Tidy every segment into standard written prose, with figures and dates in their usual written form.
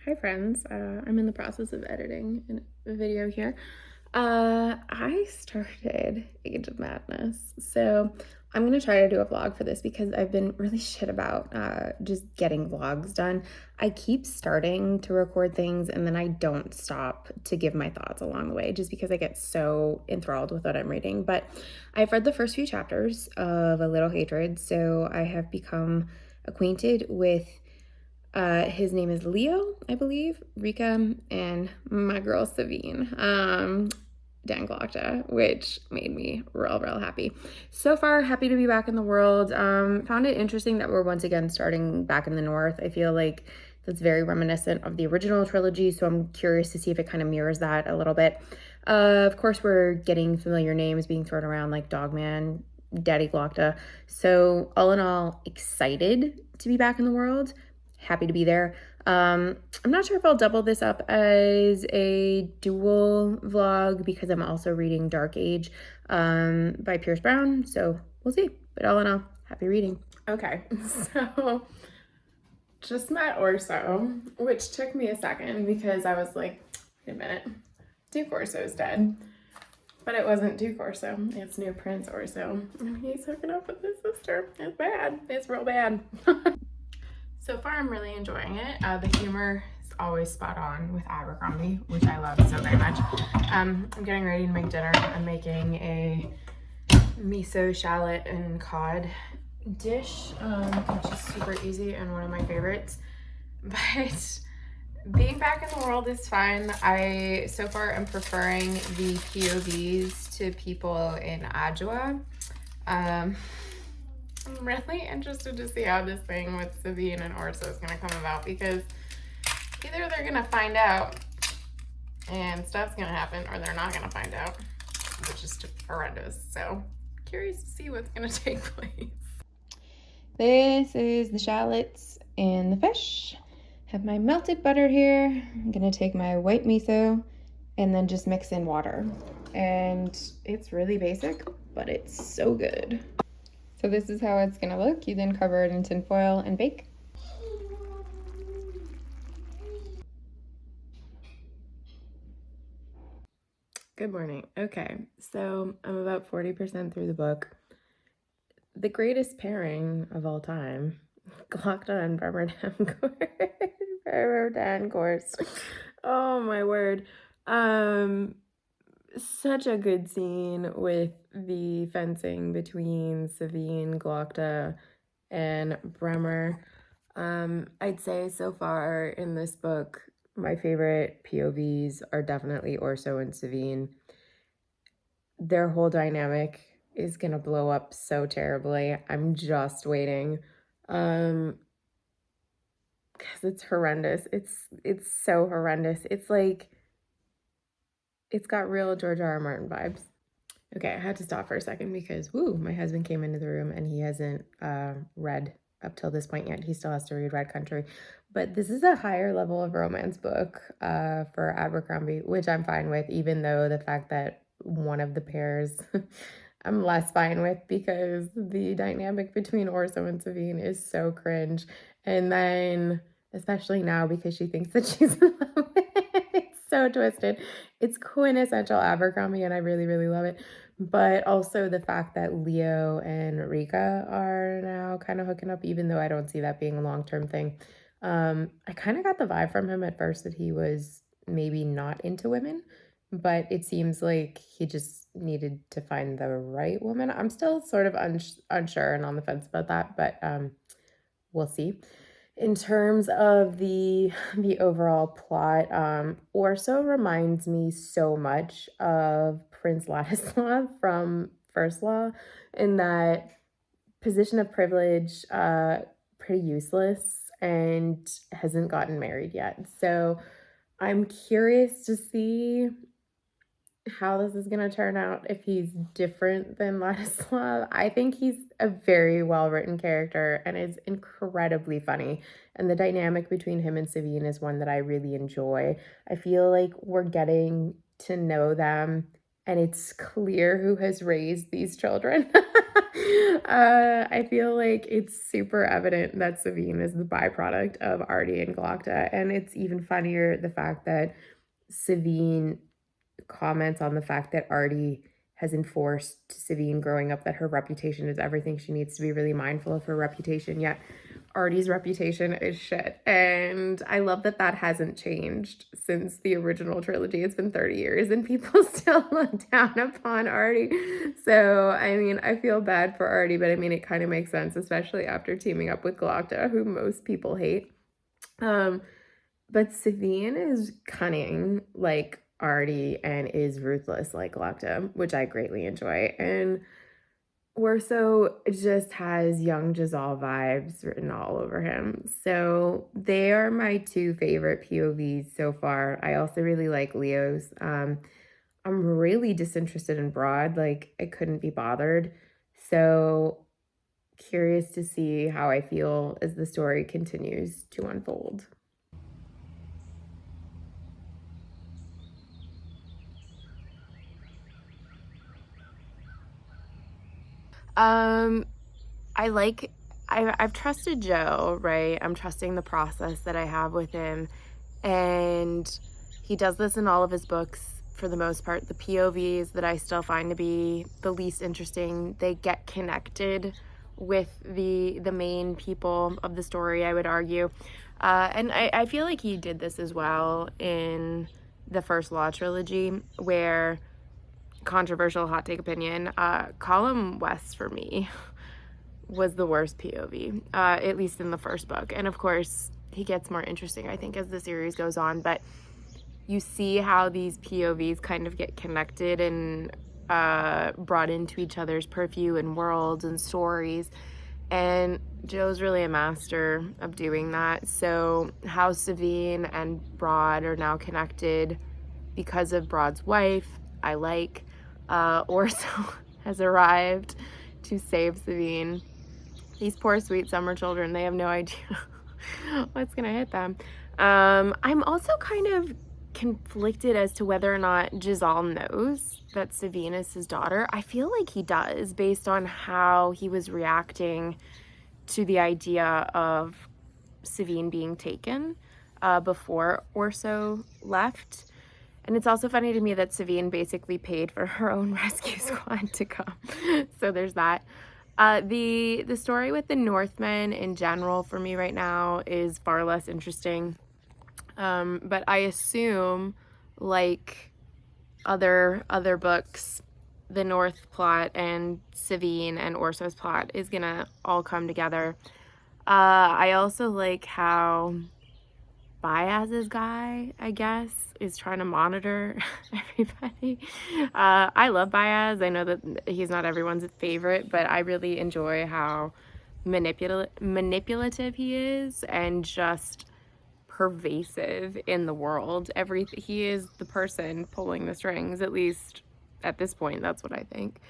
Hi friends, I'm in the process of editing a video here. I started Age of Madness, so I'm gonna try to do a vlog for this because I've been really shit about just getting vlogs done. I keep starting to record things and then I don't stop to give my thoughts along the way just because I get so enthralled with what I'm reading. But I've read the first few chapters of A Little Hatred, so I have become acquainted with his name is Leo, I believe, Rika, and my girl Savine, Dan Glokta, which made me real happy. So far, happy to be back in the world. Found it interesting that we're once again starting back in the North. I feel like that's very reminiscent of the original trilogy, so I'm curious to see if it kind of mirrors that a little bit. Of course, we're getting familiar names being thrown around like Dogman, Daddy Glokta. So all in all, excited to be back in the world. Happy to be there. I'm not sure if I'll double this up as a dual vlog because I'm also reading Dark Age by Pierce Brown. So we'll see. But all in all, happy reading. Okay, so just met Orso, which took me a second because I was like, wait a minute, Duke Orso's dead. But it wasn't Duke Orso, it's new Prince Orso. And he's hooking up with his sister. It's bad. It's real bad. So far, I'm really enjoying it. The humor is always spot on with Abercrombie, which I love so very much. I'm getting ready to make dinner. I'm making a miso shallot and cod dish, which is super easy and one of my favorites. But being back in the world is fine. I so far am preferring the POVs to people in Adjoa. I'm really interested to see how this thing with Savine and Orso is going to come about because either they're going to find out and stuff's going to happen or they're not going to find out, which is horrendous. So curious to see what's going to take place. This is the shallots and the fish. Have my melted butter here. I'm going to take my white miso and then just mix in water. And it's really basic, but it's so good. So this is how it's gonna look. You then cover it in tin foil and bake. Good morning. Okay, so I'm about 40% through the book. The greatest pairing of all time, Glokta and Bremer Dancourse. Oh my word. Such a good scene with the fencing between Savine, Glokta, and Bremer. I'd say so far in this book, my favorite POVs are definitely Orso and Savine. Their whole dynamic is gonna blow up so terribly. I'm just waiting. Because it's horrendous. It's so horrendous. It's like it's got real George R. R. Martin vibes. Okay, I had to stop for a second because, woo, my husband came into the room and he hasn't read up till this point yet. He still has to read Red Country. But this is a higher level of romance book for Abercrombie, which I'm fine with, even though the fact that one of the pairs I'm less fine with because the dynamic between Orso and Savine is so cringe. And then, especially now because she thinks that she's in love with it, it's so twisted. It's quintessential Abercrombie and I really love it. But also the fact that Leo and Rika are now kind of hooking up, even though I don't see that being a long-term thing. I kind of got the vibe from him at first that he was maybe not into women, but it seems like he just needed to find the right woman. I'm still sort of unsure and on the fence about that, but we'll see. In terms of the overall plot, Orso reminds me so much of Prince Ladislav from First Law in that position of privilege, pretty useless, and hasn't gotten married yet. So I'm curious to see how this is going to turn out if he's different than Ladislav. I think he's a very well-written character and is incredibly funny. And the dynamic between him and Savine is one that I really enjoy. I feel like we're getting to know them and it's clear who has raised these children. I feel like it's super evident that Savine is the byproduct of Artie and Galacta, and it's even funnier the fact that Savine comments on the fact that Artie has enforced Savine growing up that her reputation is everything. She needs to be really mindful of her reputation, yet Artie's reputation is shit. And I love that that hasn't changed since the original trilogy. It's been 30 years and people still look down upon Artie. So, I mean, I feel bad for Artie, but I mean, it kind of makes sense, especially after teaming up with Galacta, who most people hate. But Savine is cunning like Artie and is ruthless like Galacta, which I greatly enjoy. And Orso just has young Giselle vibes written all over him. So they are my two favorite POVs so far. I also really like Leo's. I'm really disinterested in Broad. Like, I couldn't be bothered. So curious to see how I feel as the story continues to unfold. Um, I've trusted Joe, right? I'm trusting the process that I have with him. And he does this in all of his books for the most part. The POVs that I still find to be the least interesting, they get connected with the main people of the story, I would argue. And I feel like he did this as well in the first Law trilogy, where, controversial hot take opinion, Column West for me was the worst POV, at least in the first book. And of course, he gets more interesting, I think, as the series goes on. But you see how these POVs kind of get connected and brought into each other's purview and worlds and stories. And Joe's really a master of doing that. So how Savine and Broad are now connected because of Broad's wife, I like. Orso has arrived to save Savine. These poor sweet summer children, they have no idea what's gonna hit them. I'm also kind of conflicted as to whether or not Giselle knows that Savine is his daughter. I feel like he does, based on how he was reacting to the idea of Savine being taken before Orso left. And it's also funny to me that Savine basically paid for her own rescue squad to come. So there's that. The story with the Northmen in general for me right now is far less interesting. But I assume, like other books, the North plot and Savine and Orso's plot is gonna all come together. I also like how Baez's guy, I guess, is trying to monitor everybody. I love Baez. I know that he's not everyone's favorite, but I really enjoy how manipulative he is and just pervasive in the world. He is the person pulling the strings, at least at this point. That's what I think.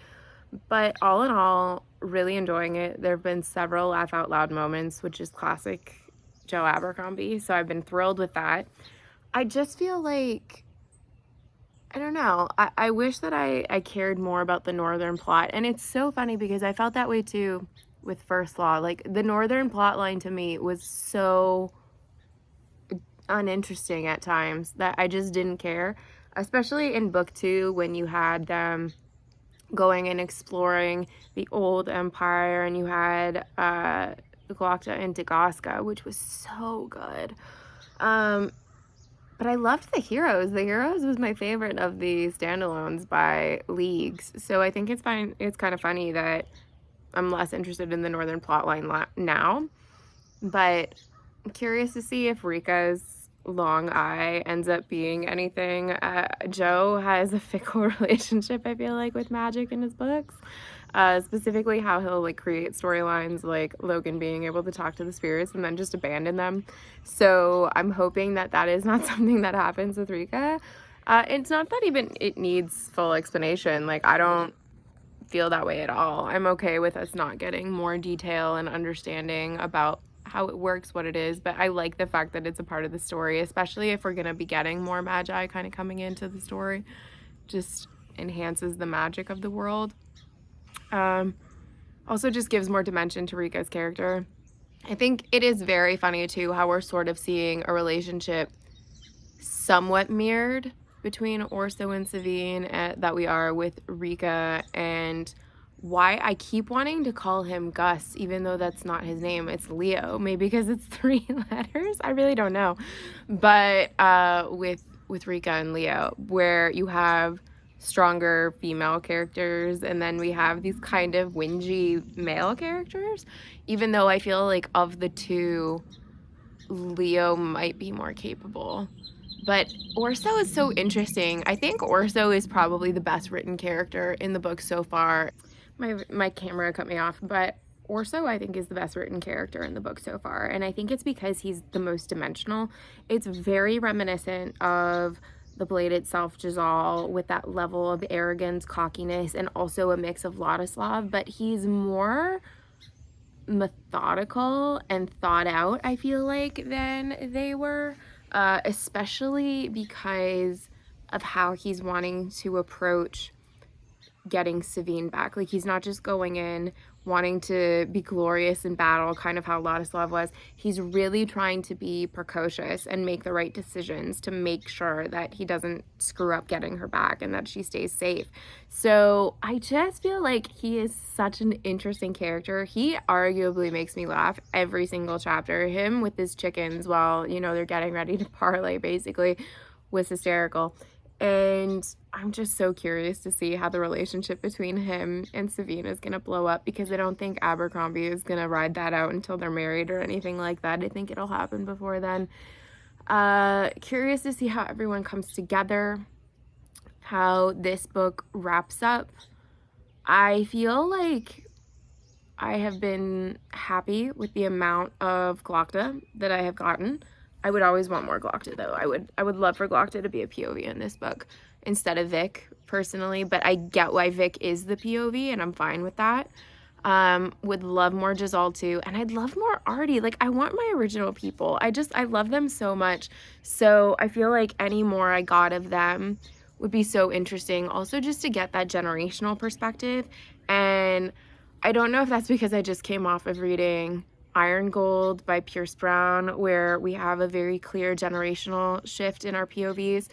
But all in all, really enjoying it. There have been several laugh out loud moments, which is classic Joe Abercrombie, so I've been thrilled with that. I just feel like, I don't know, I wish that I cared more about the Northern plot. And it's so funny because I felt that way too with First Law. Like, the Northern plot line to me was so uninteresting at times that I just didn't care, especially in book 2 when you had them going and exploring the old empire and you had Galacta and Dagazka, which was so good. But I loved the Heroes. The Heroes was my favorite of the standalones by leagues. So I think it's fine. It's kind of funny that I'm less interested in the Northern plotline now. But I'm curious to see if Rika's long eye ends up being anything. Joe has a fickle relationship, I feel like, with magic in his books. Specifically how he'll like create storylines like Logan being able to talk to the spirits and then just abandon them. So I'm hoping that that is not something that happens with Rika. It's not that even it needs full explanation. Like, I don't feel that way at all. I'm okay with us not getting more detail and understanding about how it works, what it is, but I like the fact that it's a part of the story, especially if we're gonna be getting more magi kind of coming into the story. Just enhances the magic of the world. Also just gives more dimension to Rika's character. I think it is very funny too how we're sort of seeing a relationship somewhat mirrored between Orso and Savine that we are with Rika, and why I keep wanting to call him Gus, even though that's not his name. It's Leo. Maybe because it's 3 letters. I really don't know. But with Rika and Leo, where you have stronger female characters and then we have these kind of whingy male characters, even though I feel like of the two, Leo might be more capable. But Orso is so interesting. I think Orso is probably the best written character in the book so far. My camera cut me off, but Orso I think is the best written character in the book so far, and I think it's because he's the most dimensional. It's very reminiscent of the Blade itself, Jezal, with that level of arrogance, cockiness, and also a mix of Vladislav, but he's more methodical and thought out, I feel like, than they were, especially because of how he's wanting to approach getting Savine back. Like, he's not just going in wanting to be glorious in battle, kind of how Ladislav was. He's really trying to be precocious and make the right decisions to make sure that he doesn't screw up getting her back and that she stays safe. So I just feel like he is such an interesting character. He arguably makes me laugh every single chapter. Him with his chickens while, you know, they're getting ready to parlay basically was hysterical. And I'm just so curious to see how the relationship between him and Savine is going to blow up, because I don't think Abercrombie is going to ride that out until they're married or anything like that. I think it'll happen before then. Curious to see how everyone comes together, how this book wraps up. I feel like I have been happy with the amount of Glokta that I have gotten. I would always want more Glokta though. I would love for Glokta to be a POV in this book instead of Vic personally, but I get why Vic is the POV and I'm fine with that. Would love more Jezal too, and I'd love more Artie. Like, I want my original people. I love them so much. So I feel like any more I got of them would be so interesting. Also, just to get that generational perspective. And I don't know if that's because I just came off of reading Iron Gold by Pierce Brown, where we have a very clear generational shift in our POVs.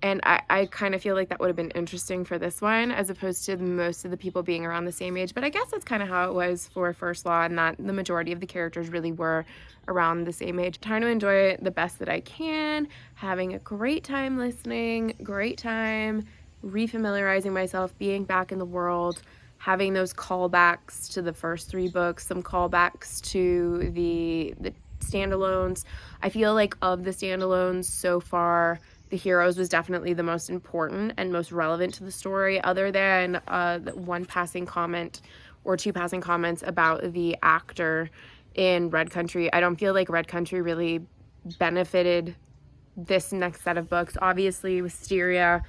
And I kind of feel like that would have been interesting for this one, as opposed to most of the people being around the same age. But I guess that's kind of how it was for First Law, and that the majority of the characters really were around the same age. Trying to enjoy it the best that I can, having a great time listening, great time refamiliarizing myself, being back in the world, having those callbacks to the first 3 books, some callbacks to the standalones. I feel like of the standalones so far, the heroes was definitely the most important and most relevant to the story, other than one passing comment or 2 passing comments about the actor in Red Country. I don't feel like Red Country really benefited this next set of books. Obviously, Wisteria,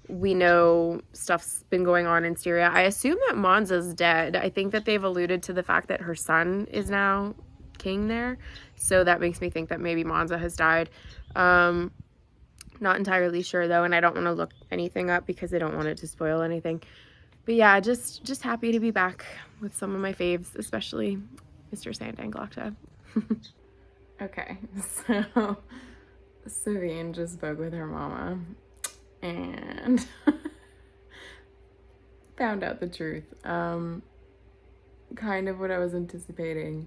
we know stuff's been going on in Styria. I assume that Monza's dead. I think that they've alluded to the fact that her son is now king there, so that makes me think that maybe Monza has died. Not entirely sure though, and I don't want to look anything up because I don't want it to spoil anything. But yeah, just happy to be back with some of my faves, especially Mr. Sand and Glokta. Okay, so Savine just spoke with her mama and found out the truth. Kind of what I was anticipating.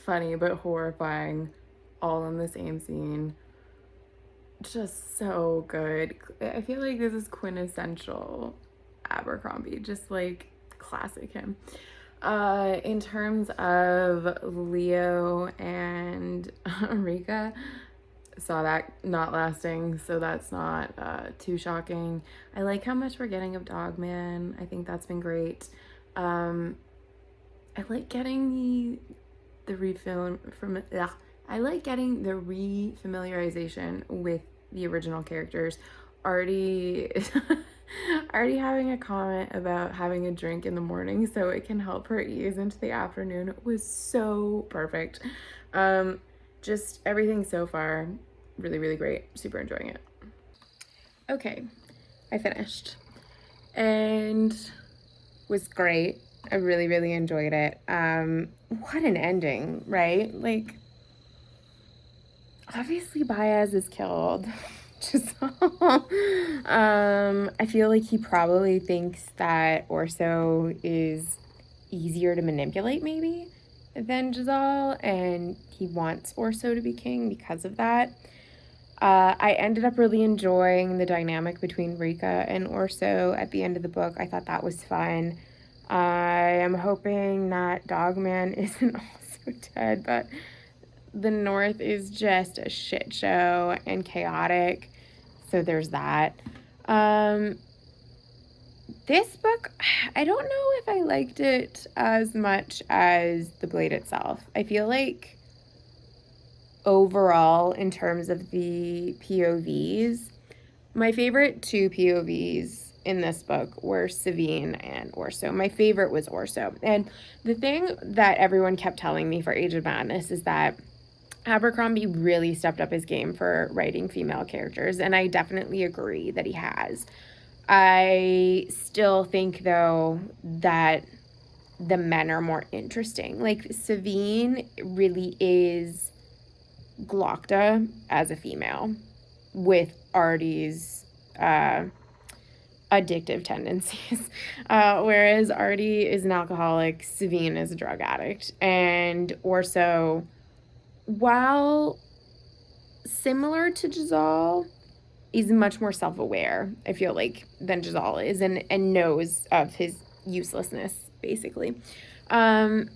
Funny but horrifying, all in the same scene. Just so good. I feel like this is quintessential Abercrombie, just like classic him. In terms of Leo and Rika, saw that not lasting, so that's not too shocking. I like how much we're getting of Dogman. I think that's been great. I like getting the refamiliarization with the original characters. Already having a comment about having a drink in the morning so it can help her ease into the afternoon was so perfect. Just everything so far, really, really great. Super enjoying it. Okay, I finished. and was great. I really, really enjoyed it. What an ending, right? Like, obviously Baez is killed. I feel like he probably thinks that Orso is easier to manipulate maybe than Giselle, and he wants Orso to be king because of that. I ended up really enjoying the dynamic between Rika and Orso at the end of the book. I thought that was fun. I am hoping that Dogman isn't also dead, but the North is just a shit show and chaotic. So there's that. This book, I don't know if I liked it as much as The Blade itself. I feel like overall, in terms of the POVs, my favorite two POVs in this book were Savine and Orso. My favorite was Orso. And the thing that everyone kept telling me for Age of Madness is that Abercrombie really stepped up his game for writing female characters, and I definitely agree that he has. I still think, though, that the men are more interesting. Like, Savine really is Glokta as a female with Artie's addictive tendencies. Whereas Artie is an alcoholic, Savine is a drug addict. And Orso, while similar to Giselle, is much more self-aware, I feel like, than Giselle is, and knows of his uselessness, basically. But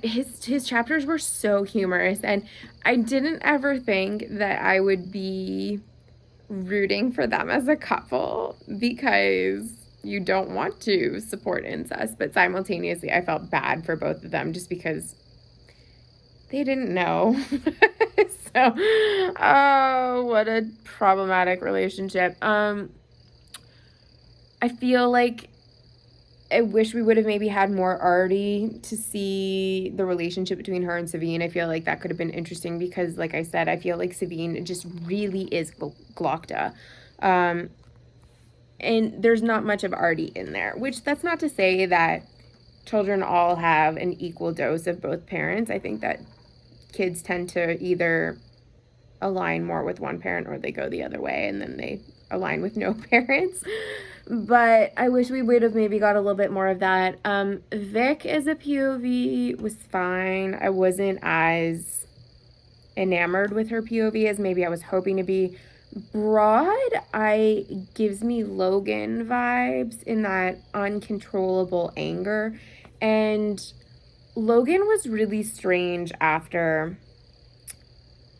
his chapters were so humorous, and I didn't ever think that I would be rooting for them as a couple, because you don't want to support incest, but simultaneously I felt bad for both of them just because they didn't know. So, oh, what a problematic relationship. I feel like I wish we would have maybe had more Artie to see the relationship between her and Savine. I feel like that could have been interesting because, like I said, I feel like Savine just really is Glokta. And there's not much of Artie in there, which that's not to say that children all have an equal dose of both parents. I think that kids tend to either align more with one parent or they go the other way and then they align with no parents. But I wish we would have maybe got a little bit more of that. Vic as a POV was fine. I wasn't as enamored with her POV as maybe I was hoping to be. Broad, gives me Logan vibes in that uncontrollable anger. And Logan was really strange after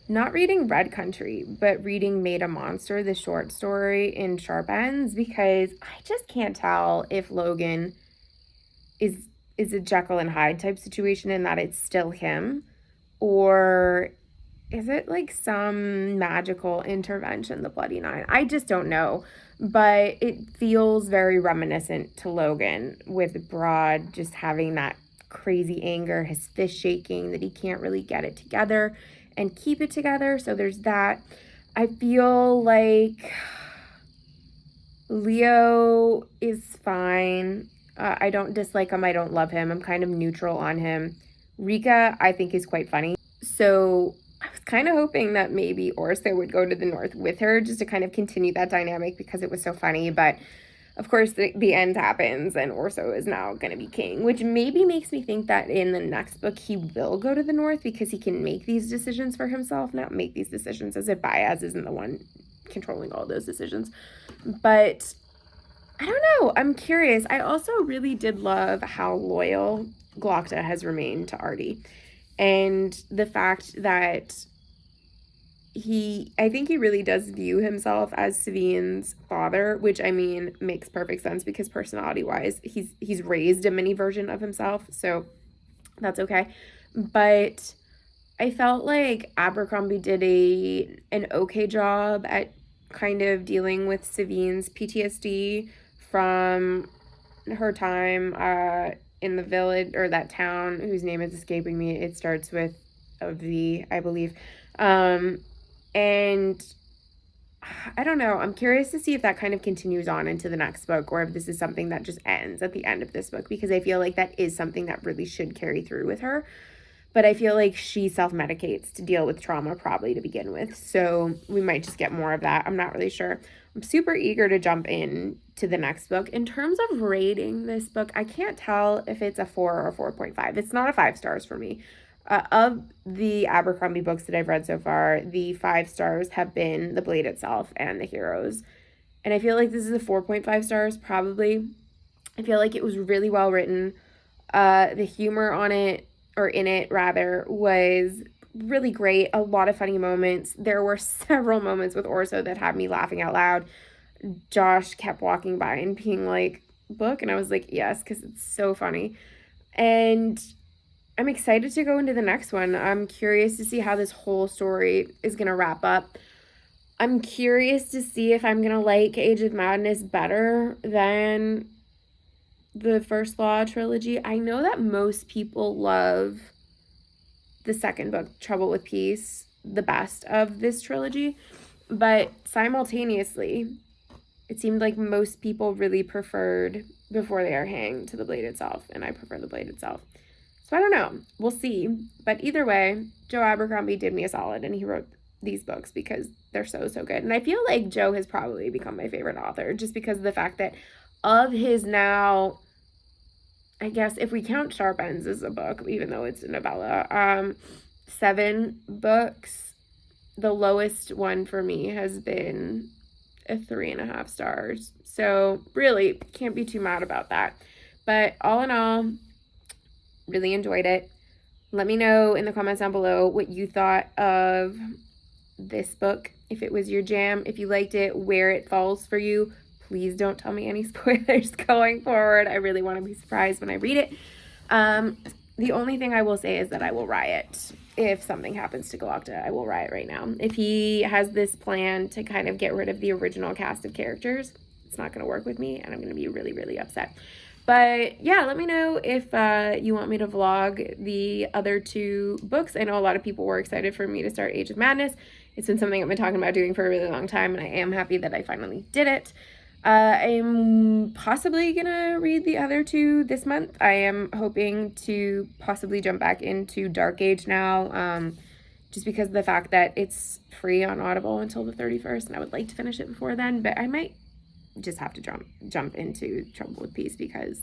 not reading Red Country, but reading Made a Monster, the short story in Sharp Ends, because I just can't tell if Logan is a Jekyll and Hyde type situation in that it's still him, or is it like some magical intervention, the Bloody Nine? I just don't know, but it feels very reminiscent to Logan, with Broad just having that crazy anger, his fist shaking, that he can't really get it together and keep it together. So there's that. I feel like Leo is fine. I don't dislike him. I don't love him. I'm kind of neutral on him. Rika, I think, is quite funny. So I was kind of hoping that maybe Orso would go to the North with her just to kind of continue that dynamic because it was so funny. But of course, the end happens and Orso is now going to be king, which maybe makes me think that in the next book he will go to the North because he can make these decisions for himself, not make these decisions as if Baez isn't the one controlling all those decisions. But I don't know. I'm curious. I also really did love how loyal Glokta has remained to Artie, and the fact that I think he really does view himself as Savine's father, which, I mean, makes perfect sense because personality-wise, he's raised a mini version of himself, so that's okay. But I felt like Abercrombie did an okay job at kind of dealing with Savine's PTSD from her time in the village, or that town whose name is escaping me. It starts with a V, I believe. And I don't know. I'm curious to see if that kind of continues on into the next book or if this is something that just ends at the end of this book, because I feel like that is something that really should carry through with her. But I feel like she self-medicates to deal with trauma probably to begin with. So we might just get more of that. I'm not really sure. I'm super eager to jump in to the next book. In terms of rating this book, I can't tell if it's a 4 or a 4.5. It's not a 5 stars for me. Of the Abercrombie books that I've read so far, the 5 stars have been The Blade itself and The Heroes. And I feel like this is a 4.5 stars probably. I feel like it was really well written. The humor on it, or in it rather, was really great. A lot of funny moments. There were several moments with Orso that had me laughing out loud. Josh kept walking by and being like, book? And I was like, yes, because it's so funny. And I'm excited to go into the next one. I'm curious to see how this whole story is going to wrap up. I'm curious to see if I'm going to like Age of Madness better than the First Law trilogy. I know that most people love the second book, Trouble with Peace, the best of this trilogy, but simultaneously, it seemed like most people really preferred Before They Are Hanged to The Blade itself, and I prefer The Blade itself. So I don't know. We'll see. But either way, Joe Abercrombie did me a solid, and he wrote these books because they're so good. And I feel like Joe has probably become my favorite author just because of the fact that of his now, I guess if we count Sharp Ends as a book, even though it's a novella, 7 books, the lowest one for me has been a 3.5 stars. So really can't be too mad about that. But all in all, really enjoyed it. Let me know in the comments down below what you thought of this book, if it was your jam, if you liked it, where it falls for you. Please don't tell me any spoilers going forward. I really want to be surprised when I read it. The only thing I will say is that I will riot if something happens to Galacta. I will riot right now. If he has this plan to kind of get rid of the original cast of characters, it's not going to work with me, and I'm going to be really upset. But yeah, let me know if you want me to vlog the other 2 books. I know a lot of people were excited for me to start Age of Madness. It's been something I've been talking about doing for a really long time, and I am happy that I finally did it. I'm possibly gonna read the other 2 this month. I am hoping to possibly jump back into Dark Age now, just because of the fact that it's free on Audible until the 31st, and I would like to finish it before then, but I might just have to jump into Trouble with Peace because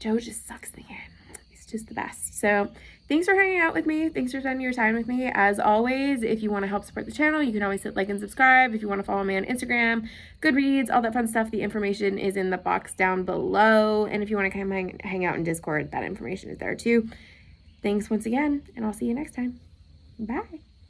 Joe just sucks me in. He's just the best. So thanks for hanging out with me. Thanks for spending your time with me. As always, if you want to help support the channel, you can always hit like and subscribe. If you want to follow me on Instagram, Goodreads, all that fun stuff, the information is in the box down below. And if you want to come hang out in Discord, that information is there too. Thanks once again, and I'll see you next time. Bye.